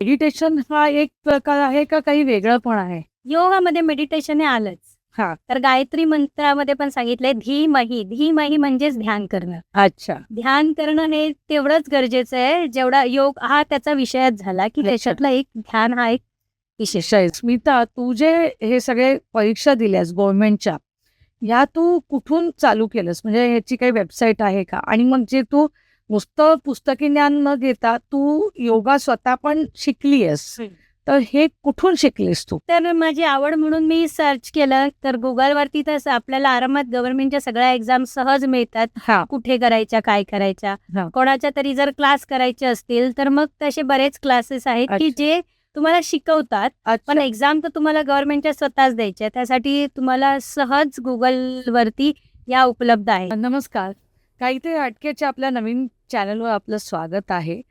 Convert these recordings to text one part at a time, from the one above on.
Meditation हा एक प्रकार आहे का काही वेगळं पण आहे? योगामध्ये मेडिटेशन हे आलंच. हा. तर गायत्री मंत्रामध्ये पण सांगितलंय धीमही. धीमही म्हणजेच ध्यान करणं. अच्छा. ध्यान करणं हे तेवढंच गरजेचं आहे जेवढा योग हा त्याचा विषयच झाला की त्याच्यातला एक ध्यान हा एक विषय. स्मिता, तू जे हे सगळे परीक्षा दिल्यास गव्हर्नमेंटच्या, या तू कुठून चालू केलंस? म्हणजे ह्याची काही वेबसाईट आहे का? आणि मग जे तू नुसतं पुस्तकी ज्ञान न घेता तू योगा स्वतः पण शिकलीयस, तर हे कुठून शिकलीस तू? तर माझी आवड म्हणून मी सर्च केलं तर गुगलवरती तर आपल्याला आरामात गव्हर्नमेंटच्या सगळ्या एक्झाम सहज मिळतात. हा. कुठे करायच्या, काय करायच्या. हा. कोणाच्या तरी जर क्लास करायचे असतील तर मग तसे बरेच क्लासेस आहेत की अच्छा. जे तुम्हाला शिकवतात. पण अच्छा. एक्झाम तर तुम्हाला गव्हर्नमेंटच्या स्वतःच द्यायच्या. त्यासाठी तुम्हाला सहज गुगलवरती या उपलब्ध आहे. नमस्कार. काहीतरी अटकेच्या आपल्या नवीन चॅनलवर आपलं स्वागत आहे.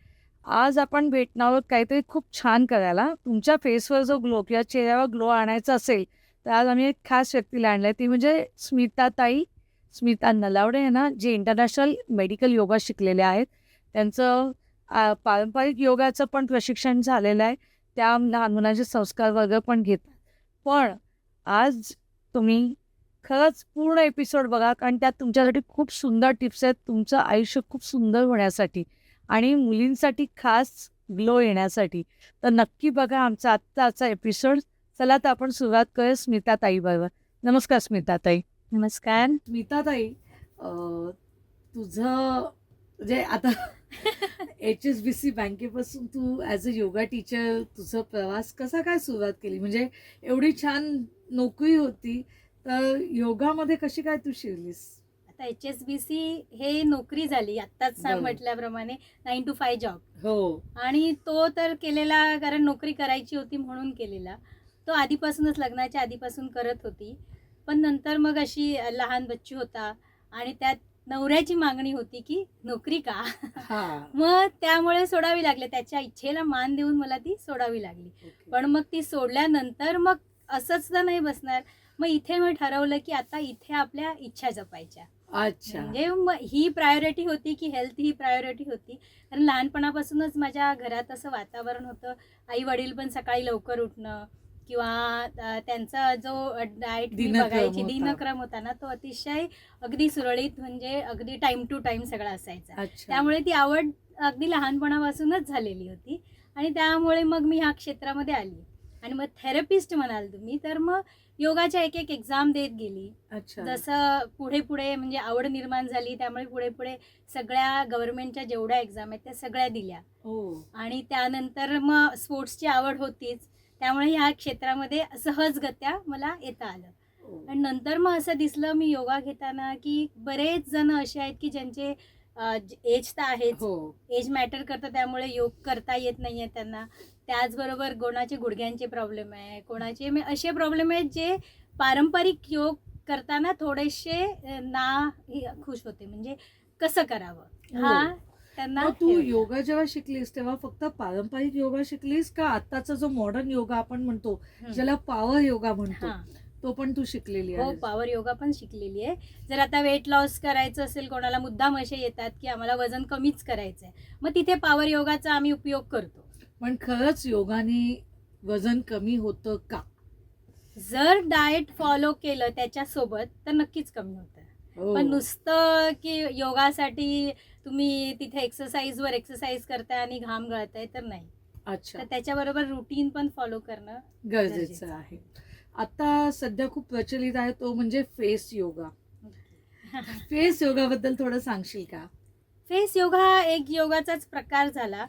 आज आपण भेटणार आहोत काहीतरी खूप छान करायला. तुमच्या फेसवर जो ग्लो किंवा चेहऱ्यावर ग्लो आणायचा असेल तर आज आम्ही एक खास व्यक्तीला आणलंय. ती म्हणजे स्मिता नलावडे आहे ना, जे इंटरनॅशनल मेडिकल योगा शिकलेले आहेत. त्यांचं पारंपरिक योगाचं पण प्रशिक्षण झालेलं आहे. त्या लहान मुलांचे संस्कार वर्ग पण घेतात. पण आज तुम्ही खरंच पूर्ण एपिसोड बघा, कारण त्यात तुमच्यासाठी खूप सुंदर टिप्स आहेत तुमचं आयुष्य खूप सुंदर होण्यासाठी आणि मुलींसाठी खास ग्लो येण्यासाठी. तर नक्की बघा आमचा आजचा एपिसोड. चला तर आपण सुरुवात करूया स्मिताताई बरोबर. नमस्कार स्मिताताई. नमस्कार. स्मिताताई, तुझं म्हणजे आता HSBC बँकेपासून तू ॲज अ योगा टीचर तुझा प्रवास कसा काय सुरुवात केली? म्हणजे एवढी छान नोकरी होती, तर योगामध्ये कशी काय तू शिरलीस? आता HSBC हे नोकरी झाली आत्ताच म्हटल्याप्रमाणे 9 to 5 जॉब. हो. आणि तो तर केलेला कारण नोकरी करायची होती म्हणून केलेला. तो आधीपासूनच लग्नाच्या आधीपासून करत होती. पण नंतर मग अशी लहान बच्ची होता आणि त्यात नवऱ्याची मागणी होती की नोकरी का? मग त्यामुळे सोडावी लागली. त्याच्या इच्छेला मान देऊन मला ती सोडावी लागली. पण मग ती सोडल्यानंतर मग असंच तर नाही बसणार. मग इथे मी ठरवलं की आता इथे आपल्या इच्छा जपायच्या. अच्छा. म्हणजे मग ही प्रायोरिटी होती की हेल्थ ही प्रायोरिटी होती. कारण लहानपणापासूनच माझ्या घरात असं वातावरण होतं. आई वडील पण सकाळी लवकर उठणं किंवा त्यांचा जो डाएट मी बघायची दिनक्रम होता ना, तो अतिशय अगदी सुरळीत म्हणजे अगदी टाइम टू टाइम सगळा असायचा. त्यामुळे ती आवड अगदी लहानपणापासूनच झालेली होती आणि त्यामुळे मग मी ह्या क्षेत्रामध्ये आली. आणि मग थेरपिस्ट म्हणाल तुम्ही तर मग योगाच्या एक एक्झाम देत गेली. जसं पुढे म्हणजे आवड निर्माण झाली त्यामुळे पुढे सगळ्या गव्हर्नमेंटच्या जेवढ्या एक्झाम आहेत त्या सगळ्या दिल्या. आणि त्यानंतर मग स्पोर्ट्सची आवड होतीच. त्यामुळे ह्या क्षेत्रामध्ये सहजगत्या मला येता आलं. आणि नंतर मग असं दिसलं मी योगा घेताना की बरेच जण असे आहेत की ज्यांचे एज तर आहेच. एज मॅटर करतं त्यामुळे योग करता येत नाहीये त्यांना. त्याचबरोबर कोणाचे गुडघ्यांचे प्रॉब्लेम आहे, कोणाचे असे प्रॉब्लेम आहेत जे पारंपरिक योग करताना थोडेसे खुश होते. म्हणजे कसं करावं हा त्यांना. तू योगा जेव्हा शिकलीस तेव्हा फक्त पारंपरिक योगा शिकलीस का आत्ताचा जो मॉडर्न योगा आपण म्हणतो ज्याला पॉवर योगा म्हणतो तो पण तू शिकलेली आहे? हो, पॉवर योगा पण शिकलेली आहे. जर आता वेट लॉस करायचं असेल कोणाला, मुद्दाम असे येतात की आम्हाला वजन कमीच करायचं आहे, मग तिथे पॉवर योगाचा आम्ही उपयोग करतो. पण खरंच योगाने वजन कमी होतं का? जर डाएट फॉलो केलं त्याच्यासोबत तर नक्कीच कमी होतं. पण नुसतं की योगासाठी तुम्ही तिथे एक्सरसाइज करताय आणि घाम गळताय तर नाही. अच्छा. तर त्याच्याबरोबर रुटीन पण फॉलो करणं गरजेचं आहे. आता सध्या खूप प्रचलित आहे तो म्हणजे फेस योगा. फेस योगाबद्दल थोडं सांगशील का? फेस योगा एक योगाचाच प्रकार झाला.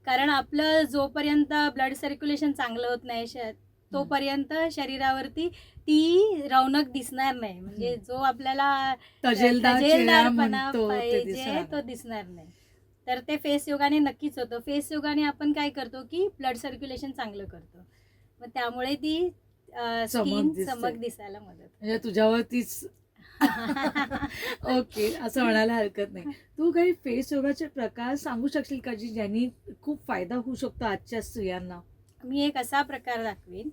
कारण आपलं जोपर्यंत ब्लड सर्क्युलेशन चांगलं होत नाही तोपर्यंत शरीरावरती ती रौनक दिसणार नाही. म्हणजे जो आपल्याला तजेलदारपणा पाहिजे तो दिसणार नाही. तर ते फेस योगाने नक्कीच होतं. फेस योगाने आपण काय करतो की ब्लड सर्क्युलेशन चांगलं करतो. मग त्यामुळे ती स्किन चमक दिसायला मदत. म्हणजे तुझ्यावरतीच ओके, असं म्हणायला हरकत नाही. तू काही फेस योगाचे प्रकार सांगू शकशील का ज्यांनी खूप फायदा होऊ शकतो आजच्या स्त्रियांना? मी एक असा प्रकार दाखवेन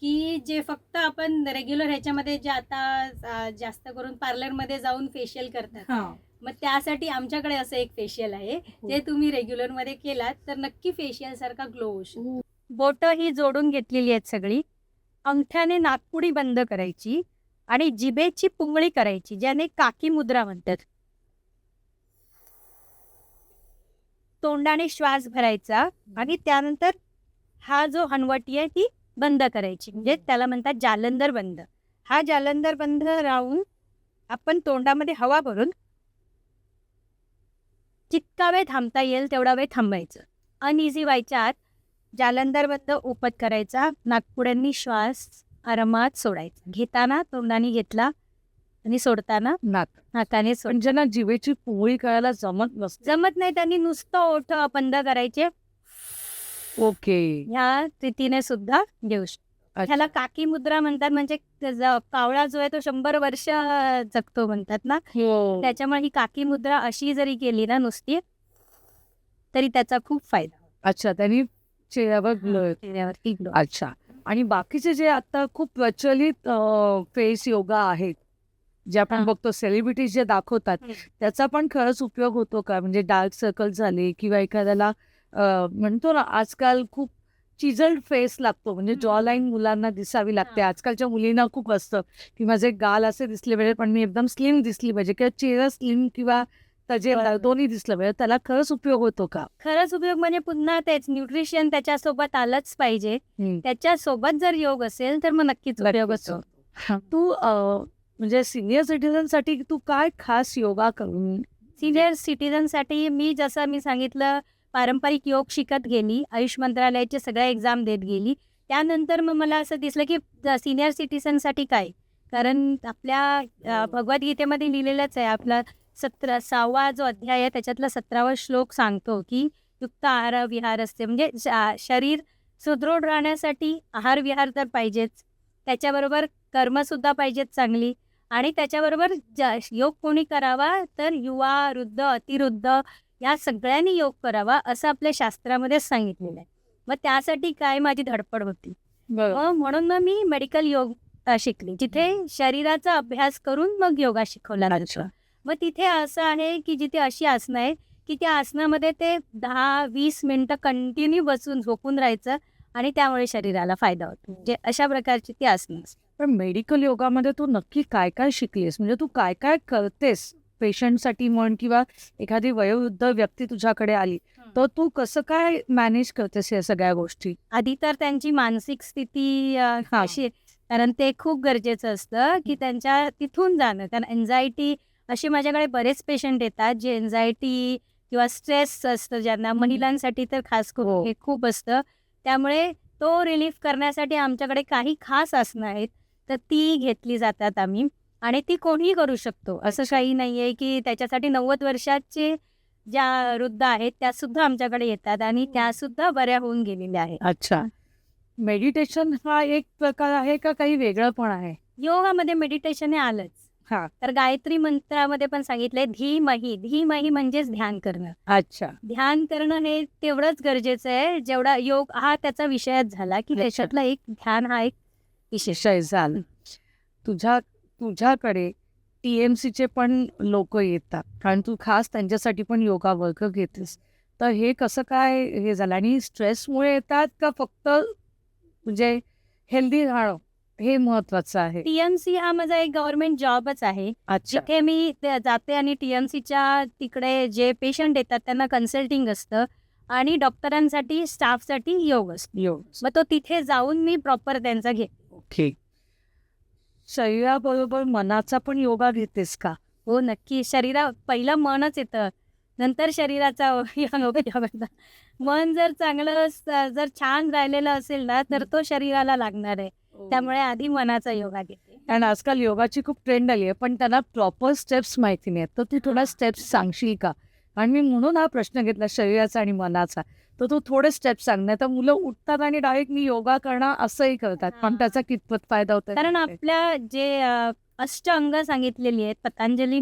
की जे फक्त आपण रेग्युलर ह्याच्यामध्ये जे आता जास्त करून पार्लरमध्ये जाऊन फेशियल करतात. मग त्यासाठी आमच्याकडे असं एक फेशियल आहे जे तुम्ही रेग्युलर मध्ये केलात तर नक्की फेशियल सारखा ग्लो होऊ शकतो. बोटं ही जोडून घेतलेली आहेत सगळी. अंगठ्याने नाकपुडी बंद करायची आणि जिभेची पुंगळी करायची, ज्याने काकी मुद्रा म्हणतात. तोंडाने श्वास भरायचा आणि त्यानंतर हा जो हनवटी आहे ती बंद करायची, म्हणजे त्याला म्हणतात जालंधर बंद. हा जालंधर बंद राहून आपण तोंडामध्ये हवा भरून जितका वेळ थांबता येईल तेवढा वेळ थांबायचं. अनइझी व्हायच्या आत जालंधर बंद ओपन करायचा, नाकपुड्यांनी श्वास आरामात सोडायचा. घेताना तोंडाने घेतला आणि सोडताना नाकाने सोड. पण ज्यांना जिभेची पोळी करायला जमत नसते, जमत नाही त्यांनी नुसतं ओठ बंद करायचे. ओके, ह्या रीतीने सुद्धा घेऊ शकतो. ह्याला काकी मुद्रा म्हणतात, म्हणजे कावळा जो आहे तो 100 वर्ष जगतो म्हणतात ना, हो. त्याच्यामुळे ही काकी मुद्रा अशी जरी केली ना नुसती तरी त्याचा खूप फायदा. अच्छा, त्यांनी चेहऱ्यावर ग्लो येतो. चेहऱ्यावरती glow. अच्छा, आणि बाकीचे जे आता खूप प्रचलित फेस योगा आहेत, जे आपण हां. बघतो सेलिब्रिटीज जे दाखवतात, त्याचा पण खरंच उपयोग होतो का? म्हणजे डार्क सर्कल झाले किंवा एखाद्याला म्हणतो ना, आजकाल खूप चिजल्ड फेस लागतो, म्हणजे जॉ लाईन मुलांना दिसावी लागते. हां. आजकालच्या मुलींना खूप असतं की माझे गाल असे दिसले पाहिजे, पण मी एकदम स्लिम दिसली पाहिजे, किंवा चेहरा स्लिम किंवा तजेलदार बरोबर. दोन्ही दिसलं पाहिजे. त्याला खरंच उपयोग होतो का? खरंच उपयोग म्हणजे पुन्हा तेच न्यूट्रिशन त्याच्यासोबत आलंच पाहिजे. त्याच्यासोबत जर योग असेल तर मग नक्कीच उपयोग असतो. तू म्हणजे सिनियर सिटीजनसाठी तू काय खास योगा करून? सिनियर सिटीजनसाठी मी सांगितलं, पारंपरिक योग शिकत गेली, आयुष मंत्रालयाचे सगळ्या एक्झाम देत गेली. त्यानंतर मग मला असं दिसलं की सिनियर सिटीजनसाठी काय, कारण आपल्या भगवद्गीतेमध्ये लिहिलेलंच आहे. आपला 6वा जो अध्याय आहे त्याच्यातला 17वा श्लोक सांगतो की युक्त आहार विहार असते, म्हणजे शरीर सुदृढ राहण्यासाठी आहार विहार तर पाहिजेच, त्याच्याबरोबर कर्मसुद्धा पाहिजेत चांगली, आणि त्याच्याबरोबर योग कोणी करावा तर युवा, वृद्ध, अतिवृद्ध या सगळ्यांनी योग करावा असं आपल्या शास्त्रामध्येच सांगितलेलं आहे. मग त्यासाठी काय माझी धडपड होती. म्हणून मग मी मेडिकल योग शिकली, जिथे शरीराचा अभ्यास करून मग योगा शिकवला जातो. मग तिथे असं आहे की जिथे अशी आसनं आहे की त्या आसनामध्ये ते 10-20 मिनिटं कंटिन्यू बसून झोपून राहायचं आणि त्यामुळे शरीराला फायदा होतो. म्हणजे अशा प्रकारची ती आसनं असतात. पण मेडिकल योगामध्ये तू नक्की काय काय शिकलीस? म्हणजे तू काय काय करतेस पेशंटसाठी म्हण, किंवा एखादी वयोवृद्ध व्यक्ती तुझ्याकडे आली तर तू कसं काय मॅनेज करतेस या सगळ्या गोष्टी? आधी तर त्यांची मानसिक स्थिती अशी, कारण ते खूप गरजेचं असतं की त्यांच्या तिथून जाणं. कारण एन्झायटी, असे माझ्याकडे बरेच पेशंट येतात जे एन्झायटी किंवा स्ट्रेस असतं, ज्यांना महिलांसाठी तर खास करून हे खूप असतं. त्यामुळे तो रिलीफ करण्यासाठी आमच्याकडे काही खास आसनं आहेत, तर ती घेतली जातात आम्ही, आणि ती कोणीही करू शकतो. असं काही नाही आहे की त्याच्यासाठी 90 वर्षाचे ज्या वृद्ध आहेत त्यासुद्धा आमच्याकडे येतात आणि त्यासुद्धा बऱ्या होऊन गेलेल्या आहेत. अच्छा, मेडिटेशन हा एक प्रकार आहे का काही वेगळं पण आहे? योगामध्ये मेडिटेशन हे आलंच. हा, तर गायत्री मंत्रामध्ये पण सांगितलंय धीमही. धीमही म्हणजेच ध्यान करणं. अच्छा, ध्यान करणं हे तेवढंच गरजेचं आहे जेवढा योग हा त्याचा विषयच झाला, की त्याच्यातला एक ध्यान हा एक विषय झाला. तुझ्याकडे TMCचे पण लोक येतात, कारण तू खास त्यांच्यासाठी पण योगा वर्ग घेतेस. तर हे कसं काय हे झालं, आणि स्ट्रेसमुळे येतात का फक्त म्हणजे हेल्दी राहणं हे महत्वाचं आहे? TMC हा माझा एक गव्हर्नमेंट जॉबच आहे, अच्छा, जिथे मी जाते आणि TMCच्या तिकडे जे पेशंट येतात त्यांना कन्सल्टिंग असतं आणि डॉक्टरांसाठी स्टाफसाठी योग असतो. योग. मग तो तिथे जाऊन मी प्रॉपर त्यांचा घेते. ओके. शरीराबरोबर मनाचा पण योगा घेतेस का? हो नक्की. पहिलं मनच येतं, नंतर शरीराचा योग करता. मन जर चांगलं जर छान राहिलेलं असेल ना तर तो शरीराला लागणार आहे. त्यामुळे आधी मनाचा योगा घेते. कारण आजकाल योगाची खूप ट्रेंड आली आहे, पण त्यांना प्रॉपर स्टेप्स माहिती नाहीत. तर तू थोडा स्टेप्स सांगशील का? आणि मी म्हणून हा प्रश्न घेतला शरीराचा आणि मनाचा. तर तू थोडे स्टेप्स सांग, नाही तर मुलं उठतात आणि डायरेक्ट मी योगा करणार असंही करतात, पण त्याचा कितपत फायदा होतो? कारण आपल्या जे अष्टांग सांगितलेली आहेत पतंजली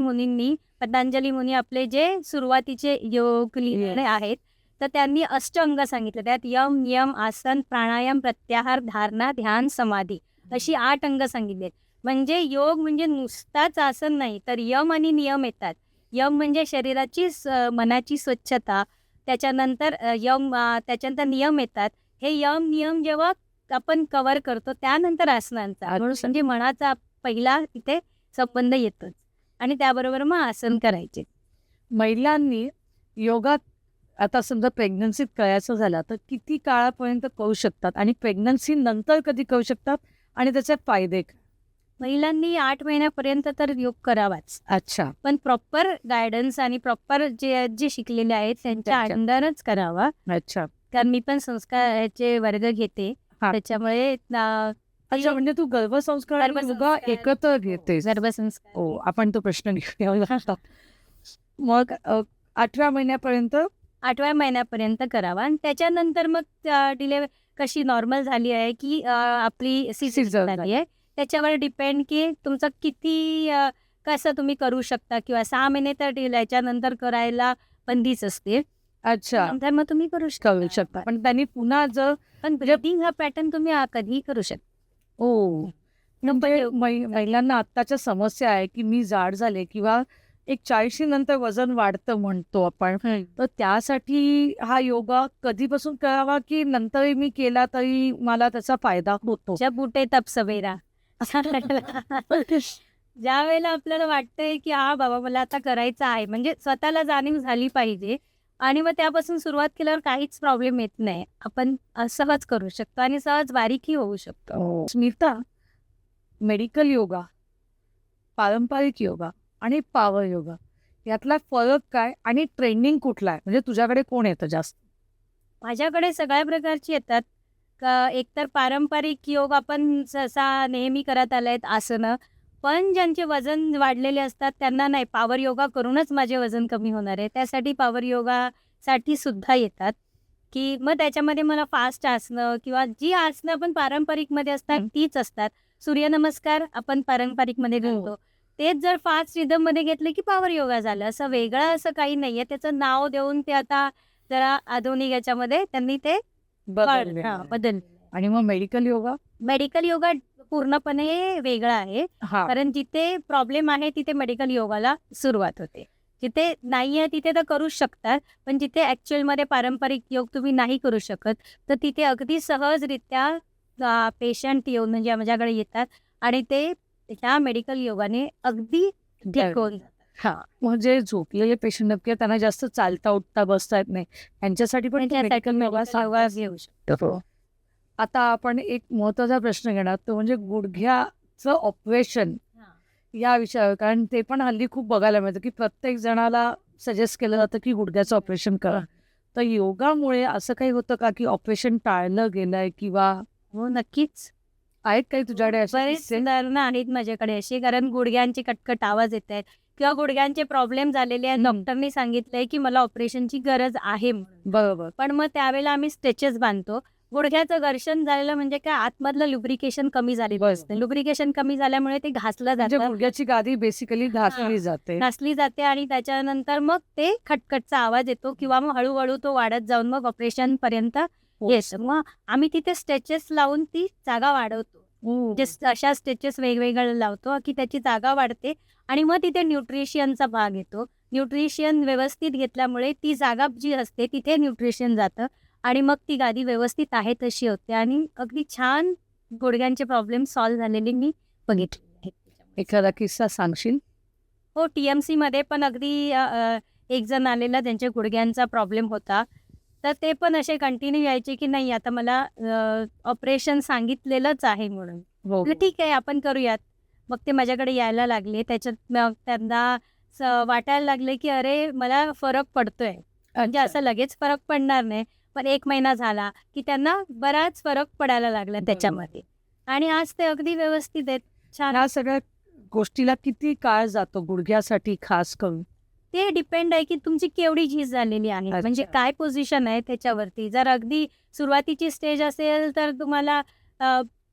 मुनी आपले जे सुरुवातीचे योग लिहिलेले आहेत, तर त्यांनी अष्टांग सांगितले. त्यात यम, नियम, आसन, प्राणायाम, प्रत्याहार, धारणा, ध्यान, समाधी अशी 8 अंग सांगितले. म्हणजे योग म्हणजे नुसताच आसन नाही, तर यम आणि नियम येतात. यम म्हणजे शरीराची मनाची स्वच्छता, त्याच्यानंतर त्याच्यानंतर नियम येतात हे यम नियम जेव्हा आपण कव्हर करतो त्यानंतर आसनांचा म्हणून म्हणजे मनाचा पहिला तिथे संबंध येतोच आणि त्याबरोबर मग आसन करायचे. महिलांनी योगात आता समजा प्रेग्नन्सीत करायचं झालं तर किती काळापर्यंत करू शकतात आणि प्रेग्नन्सी नंतर कधी करू शकतात आणि त्याचे फायदे काय? महिलांनी 8 महिन्यापर्यंत तर योग करावाच. अच्छा. पण प्रॉपर गायडन्स आणि प्रॉपर जे शिकलेले आहेत त्यांच्या त्यांच्या- अंडरच करावा. अच्छा. कारण मी पण संस्काराचे वर्ग घेते हा. त्याच्यामुळे अच्छा, म्हणजे तू गर्भसंस्कार आणि योगा गर्भसंस्कार. एकत्र घेतेस. गर्भसंस्कार हो, आपण तो प्रश्न घेऊया. मग 8व्या महिन्यापर्यंत 8व्या महिन्यापर्यंत करावा आणि त्याच्यानंतर मग डिलेवरी कशी नॉर्मल झाली आहे की आपली Caesar सीझर झाली आहे त्याच्यावर डिपेंड की तुमचं किती कसं तुम्ही करू शकता किंवा 6 महिने तर याच्यानंतर करायला बंदीच असते. अच्छा नंतर मग तुम्ही करू करू शकता. पण त्यांनी पुन्हा जर पण ब्रीदिंग हा पॅटर्न तुम्ही कधीही करू शकता. हो, म्हणजे महिलांना आत्ताच्या समस्या आहे की मी जाड झाले किंवा एक 40 नंतर वजन वाढतं म्हणतो आपण, तर त्यासाठी हा योगा कधीपासून करावा की नंतरही मी केला तरी मला त्याचा फायदा होतो? जब बुटे तब सवेरा. ज्या वेळेला आपल्याला वाटतंय की हा बाबा मला आता करायचं आहे म्हणजे स्वतःला जाणीव झाली पाहिजे आणि मग त्यापासून सुरुवात केल्यावर काहीच प्रॉब्लेम येत नाही. आपण सहज करू शकतो आणि सहज बारीकही होऊ शकतो. स्मिता, मेडिकल योगा, पारंपरिक योगा आणि पॉवर योगा यातला फरक काय आणि ट्रेनिंग कुठला आहे? म्हणजे तुझ्याकडे कोण येतं जास्त? माझ्याकडे सगळ्या प्रकारची येतात. एकतर पारंपरिक योग आपण सहसा नेहमी करत आले आहेत आसनं. पण ज्यांचे वजन वाढलेले असतात त्यांना नाही पॉवर योगा करूनच माझे वजन कमी होणार आहे. त्यासाठी पॉवर योगासाठी सुद्धा येतात की मग त्याच्यामध्ये मला फास्ट आसनं किंवा जी आसनं आपण पारंपरिकमध्ये असतात तीच असतात. सूर्यनमस्कार आपण पारंपरिकमध्ये घालतो. तेच जर फास्ट रिदममध्ये घेतले की पॉवर योगा झालं. असं वेगळं असं काही नाही आहे. त्याचं नाव देऊन ते आता जरा आधुनिक याच्यामध्ये त्यांनी ते बदल. आणि मग मेडिकल योगा? मेडिकल योगा पूर्णपणे वेगळा आहे. हा, कारण जिथे प्रॉब्लेम आहे तिथे मेडिकल योगाला सुरुवात होते. जिथे नाही आहे तिथे तर करू शकतात. पण जिथे ॲक्च्युअलमध्ये पारंपरिक योग तुम्ही नाही करू शकत तर तिथे अगदी सहजरित्या पेशंट येऊन म्हणजे माझ्याकडे येतात आणि ते ह्या मेडिकल योगाने अगदी ठीक होऊन जातात. हा, म्हणजे झोपलेले पेशंट किंवा त्यांना जास्त चालता उठता बसता येत नाही त्यांच्यासाठी पण मेडिकल योगा घेऊ शकतो. आता आपण एक महत्वाचा प्रश्न घेणार तो म्हणजे गुडघ्याचं ऑपरेशन या विषयावर, कारण ते पण हल्ली खूप बघायला मिळतं की प्रत्येक जणाला सजेस्ट केलं जातं की गुडघ्याचं ऑपरेशन करा. तर योगामुळे असं काही होतं का की ऑपरेशन टाळलं गेलंय किंवा? हो, नक्कीच. आहेत काही तुझ्याकडे असे बरेच किस्से? उदाहरणं आहेत माझ्याकडे अशी. कारण गुडघ्यांचे कटकट आवाज येत आहेत किंवा गुडघ्यांचे प्रॉब्लेम झालेले आहेत. डॉक्टरनी सांगितलंय की मला ऑपरेशनची गरज आहे म्हणून. बरोबर. पण मग त्यावेळेला आम्ही स्ट्रेचेस बांधतो. गुडघ्याचं घर्षण झालेलं म्हणजे काय आतमधलं लुब्रिकेशन कमी झालेलं असतं. लुब्रिकेशन कमी झाल्यामुळे ते घासलं म्हणजे जातं, गुडघ्याची गादी बेसिकली घासली जाते. घासली जाते आणि त्याच्यानंतर मग ते खटखटचा आवाज येतो किंवा मग हळूहळू तो वाढत जाऊन मग ऑपरेशन पर्यंत येतं. मग आम्ही तिथे स्ट्रेचेस लावून ती जागा वाढवतो. म्हणजे अशा स्ट्रेचेस वेगवेगळ्या लावतो की त्याची जागा वाढते आणि मग तिथे न्यूट्रिशनचा भाग येतो. न्यूट्रिशन व्यवस्थित घेतल्यामुळे ती जागा जी असते तिथे न्यूट्रिशन जातं आणि मग ती गादी व्यवस्थित आहे तशी होते आणि अगदी छान गुडघ्यांचे प्रॉब्लेम सॉल्व्ह झालेले मी बघितले आहेत. एखादा किस्सा सांगशील? हो, TMCमध्ये पण अगदी एक जण आलेला त्यांच्या गुडघ्यांचा प्रॉब्लेम होता. तर ते पण असे कंटिन्यू यायचे की नाही आता मला ऑपरेशन सांगितलेलंच आहे म्हणून. म्हटलं ठीक आहे आपण करूयात. मग ते माझ्याकडे यायला लागले. त्याच्यात मग त्यांना वाटायला लागले की अरे मला फरक पडतोय. म्हणजे असं लगेच फरक पडणार नाही पण 1 महिना झाला की त्यांना बराच फरक पडायला लागला त्याच्यामध्ये आणि आज ते अगदी व्यवस्थित आहेत. छान. ह्या सगळ्या गोष्टीला किती काळ जातो गुडघ्यासाठी खास करून? ते डिपेंड आहे की तुमची केवढी झीज झालेली आहे. म्हणजे काय पोझिशन आहे त्याच्यावरती. जर अगदी सुरुवातीची स्टेज असेल तर तुम्हाला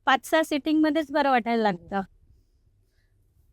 5-6 सिटिंगमध्येच बरं वाटायला लागतं.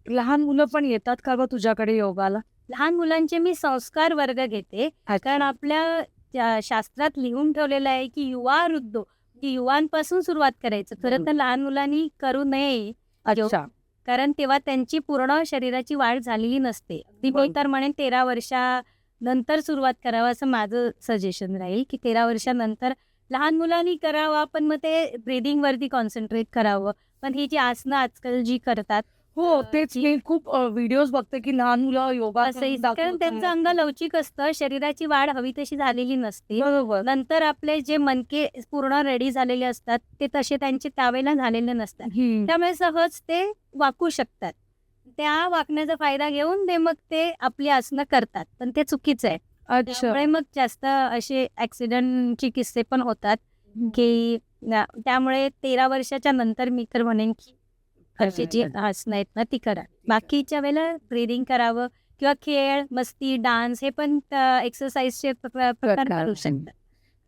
लहान मुलं पण येतात का गं तुझ्याकडे योगाला? लहान मुलांचे मी संस्कार वर्ग घेते. कारण आपल्या शास्त्रात लिहून ठेवलेलं आहे की युवा वृद्ध की युवांपासून सुरुवात करायचं. खरं तर लहान मुलांनी करू नये अच्छा. कारण तेव्हा त्यांची पूर्ण शरीराची वाढ झालेली नसते. अगदी मी तर म्हणेन 13 वर्षानंतर सुरुवात करावं असं माझं सजेशन राहील की 13 वर्षानंतर लहान मुलांनी करावा, पण मग ते ब्रीदिंगवरती कॉन्सन्ट्रेट करावं. पण ही जी आसनं आजकाल जी करतात हो, तेच मी खूप व्हिडिओज बघते की लहान मुलं योगा असंही करून कारण त्यांचं दाखवतात. अंग लवचिक असतं, शरीराची वाढ हवी तशी झालेली नसते. बरोबर. नंतर आपले जे मणके पूर्ण रेडी झालेले असतात, ते तसे त्यांचे त्यावेळेला झालेले नसतात. हं. त्यामुळे सहज ते वाकू शकतात. त्या वाकण्याचा फायदा घेऊन मग ते आपली आसनं करतात, पण ते चुकीचं आहे. अच्छा. त्यामुळे मग जास्त असे ॲक्सिडेंटचे किस्से पण होतात, की त्यामुळे 13 वर्षाच्या नंतर मी तर म्हणेन की अशी जी आसनं आहेत ना ती करा. बाकीच्या वेळेला ब्रीदिंग करावं किंवा खेळ, मस्ती, डान्स हे पण एक्सरसाइजचे प्रकार करू शकतात.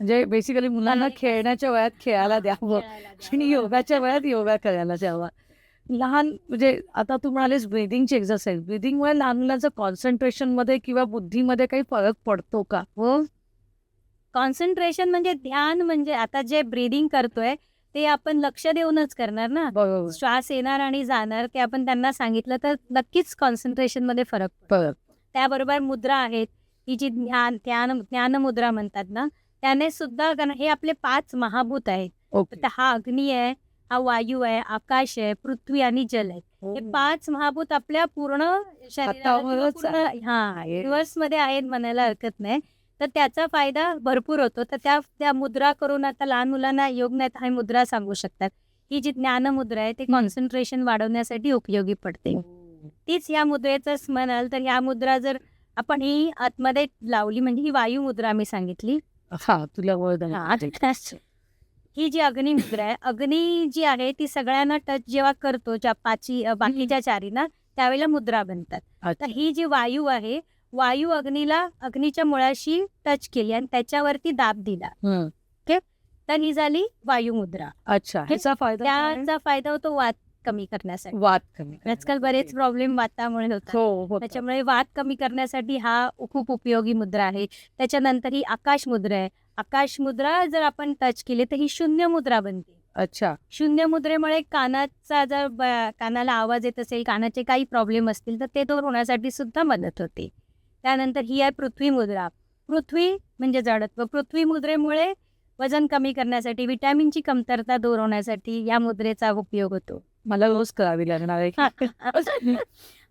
म्हणजे बेसिकली मुलांना आणि खेळण्याच्या वयात खेळायला द्यावं खेळायला द्यावं. आणि योगाच्या वयात योगा करायला द्यावा. लहान म्हणजे आता तू म्हणालीस ब्रीदिंगची एक्सरसाइज. ब्रीदिंगमुळे लहान मुलांचं कॉन्सन्ट्रेशनमध्ये किंवा बुद्धीमध्ये काही फरक पडतो का? हो. कॉन्सन्ट्रेशन म्हणजे ध्यान म्हणजे आता जे ब्रीदिंग करतोय ते आपण लक्ष देऊनच करणार ना. बरोबर. श्वास येणार आणि जाणार ते आपण त्यांना सांगितलं तर नक्कीच कॉन्सन्ट्रेशनमध्ये फरक पडतो. त्याबरोबर मुद्रा आहेत. ही जी ध्यान मुद्रा म्हणतात ना, त्याने सुद्धा कारण हे आपले 5 महाभूत आहेत. ओके. तर हा अग्नी आहे, हा वायू आहे, आकाश आहे, पृथ्वी आणि जल आहे. हे 5 महाभूत आपल्या पूर्ण हातावरच रिव्हर्समध्ये आहेत म्हणायला हरकत नाही. तर त्याचा फायदा भरपूर होतो. तर त्या मुद्रा करून आता लहान मुलांना योग नाही तर ही मुद्रा सांगू शकतात. ही जी ज्ञानमुद्रा आहे ते कॉन्सन्ट्रेशन वाढवण्यासाठी उपयोगी पडते. तीच या मुद्रेचं म्हणाल तर ह्या मुद्रा जर आपण ही आतमध्ये लावली म्हणजे ही वायू मुद्रा मी सांगितली. हां, तुला वळण ही जी अग्नी मुद्रा आहे, अग्नी जी आहे ती सगळ्यांना टच जेव्हा करतो ज्या बाकीच्या चारींना त्यावेळेला मुद्रा बनतात. तर ही जी वायू आहे, वायू अग्नीच्या मुळाशी टच केली आणि त्याच्यावरती दाब दिला. ओके, तर ही झाली वायू मुद्रा. अच्छा, ह्याचा फायदा काय आहे? त्याचा फायदा होतो वात कमी करण्यासाठी. वात कमी आजकाल बरेच प्रॉब्लेम वातामुळे होतात. हो. त्याच्यामुळे वात कमी करण्यासाठी हा खूप उपयोगी मुद्रा आहे. त्याच्यानंतर ही आकाश मुद्रा आहे. आकाश मुद्रा जर आपण टच केली तर ही शून्य मुद्रा बनते. अच्छा. शून्य मुद्रेमुळे कानाचा जर कानाला आवाज येत असेल, कानाचे काही प्रॉब्लेम असतील तर ते दूर होण्यासाठी सुद्धा मदत होते. त्यानंतर ही आहे पृथ्वी मुद्रा. पृथ्वी म्हणजे जडत्व. पृथ्वी मुद्रेमुळे वजन कमी करण्यासाठी, व्हिटॅमिनची कमतरता दूर होण्यासाठी या मुद्रेचा उपयोग होतो. मला रोज करावी लागणार आहे.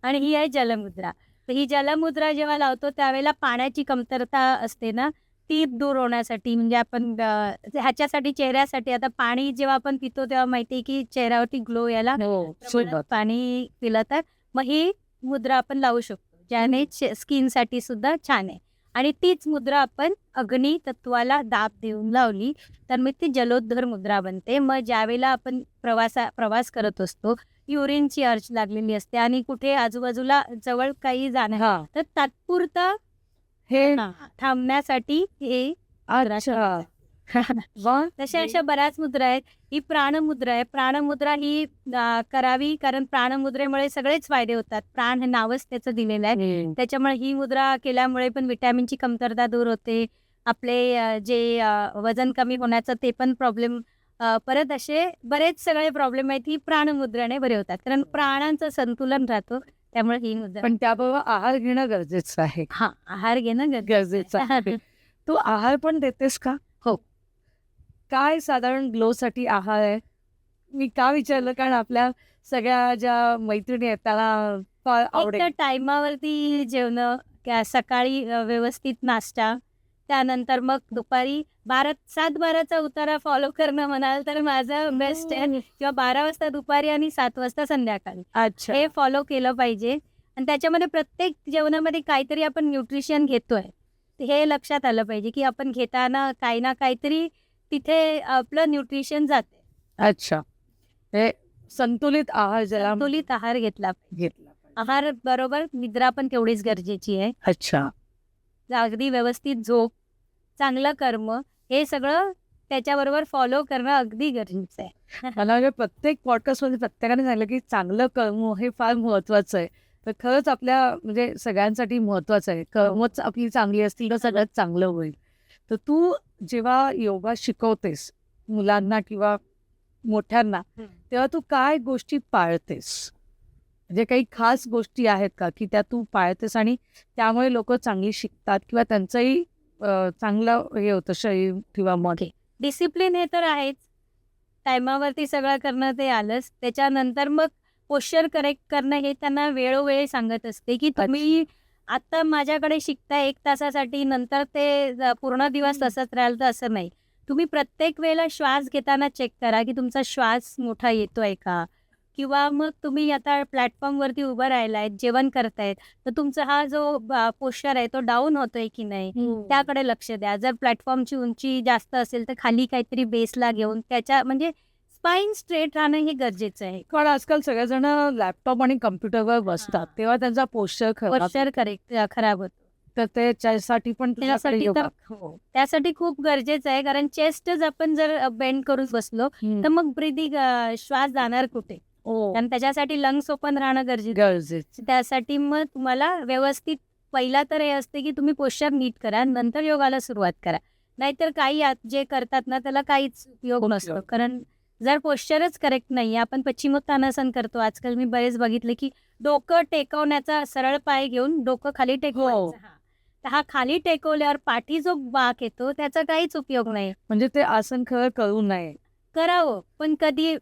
आणि ही आहे जलमुद्रा. तर ही जलमुद्रा जेव्हा लावतो त्यावेळेला पाण्याची कमतरता असते ना, ती दूर होण्यासाठी म्हणजे आपण ह्याच्यासाठी चेहऱ्यासाठी आता पाणी जेव्हा आपण पितो तेव्हा माहिती आहे की चेहऱ्यावरती ग्लो यायला प्रमाणात पाणी पिलं तर मग ही मुद्रा आपण लावू शकतो, ज्याने स्किनसाठी सुद्धा छान आहे. आणि तीच मुद्रा आपण अग्नी तत्वाला दाब देऊन लावली तर मग ती जलोद्धर मुद्रा बनते. मग ज्यावेळेला आपण प्रवास करत असतो, युरिनची अर्ज लागलेली असते आणि कुठे आजूबाजूला जवळ काही जाणं तर तात्पुरतं हे थांबण्यासाठी हे अच्छा. तशा अशा बऱ्याच मुद्रा आहेत. ही प्राणमुद्रा आहे. प्राणमुद्रा ही करावी कारण प्राणमुद्रेमुळे सगळेच फायदे होतात. प्राण हे नावच त्याचं दिलेलं आहे. त्याच्यामुळे ही मुद्रा केल्यामुळे पण व्हिटॅमिनची कमतरता दूर होते. आपले जे वजन कमी होण्याचं ते पण प्रॉब्लेम परत असे बरेच सगळे प्रॉब्लेम आहेत ही प्राणमुद्राने बरे होतात. कारण प्राणांचं संतुलन राहतं. त्यामुळे ही मुद्रा पण त्याबरोबर आहार घेणं गरजेचं आहे. हां, आहार घेणं गरजेचं आहे. तू आहार पण देतेस का? हो. काय साधारण ग्लोसाठी आहार आहे? मी का विचारलं कारण आपल्या सगळ्या ज्या मैत्रिणी आहेत त्यांना फार एक तर आवडेल. टायमावरती जेवणं, सकाळी व्यवस्थित नाश्ता, त्यानंतर मग दुपारी 7-12चा उतारा फॉलो करणं म्हणाल तर माझं बेस्ट आहे. किंवा 12 वाजता दुपारी आणि 7 वाजता संध्याकाळी. अच्छा. हे फॉलो केलं पाहिजे आणि त्याच्यामध्ये प्रत्येक जेवणामध्ये काहीतरी आपण न्यूट्रिशन घेतोय. हे लक्षात आलं पाहिजे की आपण घेताना काही ना काहीतरी तिथे आपलं न्यूट्रिशन जाते. अच्छा. हे संतुलित आहार ज्याला संतुलित आहार घेतला पाहिजे. घेतला पाहिजे. आहार बरोबर निद्रा पण तेवढीच गरजेची आहे. अच्छा. अगदी व्यवस्थित झोप, चांगलं कर्म हे सगळं त्याच्याबरोबर फॉलो करणं अगदी गरजेचं आहे. मला म्हणजे प्रत्येक पॉडकास्टमध्ये प्रत्येकाने सांगितलं की चांगलं कर्म हे फार महत्त्वाचं आहे. तर खरंच आपल्या म्हणजे सगळ्यांसाठी महत्त्वाचं आहे. कर्मच आपली चांगली असतील तर सगळ्यात चांगलं होईल. तर तू जेव्हा योगा शिकवतेस मुलांना किंवा मोठ्यांना तेव्हा तू काय गोष्टी पाळतेस? म्हणजे काही खास गोष्टी आहेत का की त्या तू पाळतेस आणि त्यामुळे लोक चांगली शिकतात किंवा त्यांचंही चांगलं हे होतं शरीर किंवा मन? डिसिप्लिन हे तर आहेच. टायमावरती सगळं करणं ते आलंच. त्याच्यानंतर मग पोश्चर करेक्ट करणं हे त्यांना वेळोवेळी सांगत असते, की तुम्ही आता माझ्याकडे शिकताय 1 तासासाठी, नंतर ते पूर्ण दिवस तसंच राहिलं तर असं नाही. तुम्ही प्रत्येक वेळेला श्वास घेताना चेक करा, की तुमचा श्वास मोठा येतोय का? किंवा मग तुम्ही आता प्लॅटफॉर्मवरती उभं राहिलाय, जेवण करतायत, तर तुमचा हा जो पोश्चर आहे तो डाऊन होतोय की नाही? त्याकडे लक्ष द्या. जर प्लॅटफॉर्मची उंची जास्त असेल, तर खाली काहीतरी बेसला घेऊन त्याच्या म्हणजे स्पाइन स्ट्रेट राहणं हे गरजेचं आहे. पण आजकाल सगळेजण लॅपटॉप आणि कम्प्युटरवर बसतात, तेव्हा त्यांचा पोश्चर पोश्चर करेक्ट खराब होतो. तर त्याच्यासाठी पण तुझ्याकडे त्यासाठी योगा. तर त्यासाठी खूप गरजेचं आहे, कारण चेस्टच आपण जर बेंड करून बसलो, तर मग ब्रीदिंग श्वास जाणार कुठे? कारण त्याच्यासाठी लंग्स ओपन राहणं गरजेचं. गरजेचं. त्यासाठी मग तुम्हाला व्यवस्थित पहिला तर हे असते, की तुम्ही पोश्चर नीट करा, नंतर योगाला सुरुवात करा. नाहीतर काही जे करतात ना, त्याला काहीच उपयोग नसतो. कारण जर पोश्चरच करेक्ट नाही, आपण पश्चिमोत्तानासन करतो. आजकाल मी बरेच बघितले, की डोकं टेकवण्याचा सरळ पाय घेऊन डोकं खाली टेकवायचं. तर हा खाली टेकवल्यावर पाठी जो बाक येतो, त्याचा काहीच उपयोग नाही. म्हणजे ते आसन खरं करू नये. करावं, पण कधी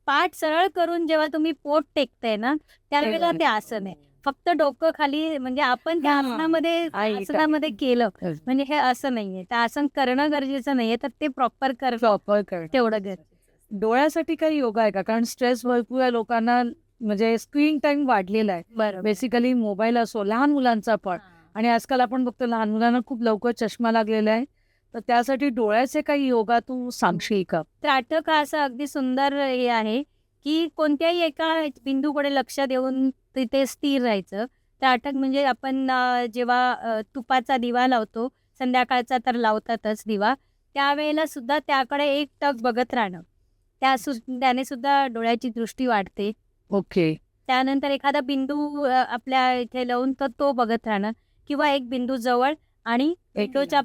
पाठ सरळ करून जेव्हा तुम्ही पोट टेकताय ना, त्यावेळेला ते आसन आहे. फक्त डोकं खाली म्हणजे आपण त्या आसनामध्ये केलं म्हणजे हे असं नाहीये. तर आसन करणं गरजेचं नाहीये, तर ते प्रॉपर तेवढं गरजेचं. डोळ्यासाठी काही योगा आहे का? कारण स्ट्रेस भरपूर आहे लोकांना, म्हणजे स्क्रीन टाइम वाढलेला आहे. बरोबर. बेसिकली मोबाईल असो, लहान मुलांचा पण. आणि आजकाल आपण बघतो लहान मुलांना खूप लवकर चष्मा लागलेला आहे. तर त्यासाठी डोळ्याचे काही योगा तू सांगशील का? त्राटक हा असा अगदी सुंदर हे आहे, की कोणत्याही एका बिंदूकडे लक्ष देऊन तिथे स्थिर राहायचं. त्राटक म्हणजे आपण जेव्हा तुपाचा दिवा लावतो, संध्याकाळचा तर लावतातच दिवा, त्यावेळेला सुद्धा त्याकडे एकटक बघत राहणं. त्याने सुद्धा डोळ्याची दृष्टी वाढते. ओके. त्यानंतर एखादा बिंदू आपल्या इथे लावून तर तो बघत राहणं किंवा एक बिंदू जवळ आणि विंडोच्या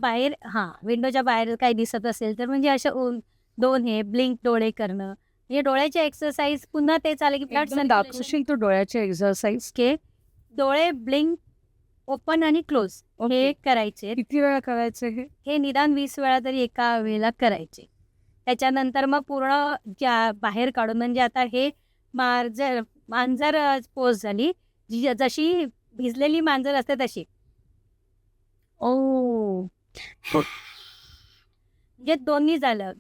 बाहेर काही दिसत असेल तर म्हणजे असं 2 हे ब्लिंक डोळे करणं. म्हणजे डोळ्याचे एक्सरसाइज पुन्हा तेच आले की ब्लड एकदम दाखवशील तू डोळ्याचे एक्सरसाइज? डोळे ब्लिंक, ओपन आणि क्लोज हे करायचे. किती वेळा करायचे हे? हे निदान 20 वेळा तरी एका वेळेला करायचे. त्याच्यानंतर मग पूर्ण बाहेर काढून म्हणजे आता हे मांजर पोज झाली, जशी भिजलेली मांजर असते तशी. ओ. म्हणजे दोन्ही झालं,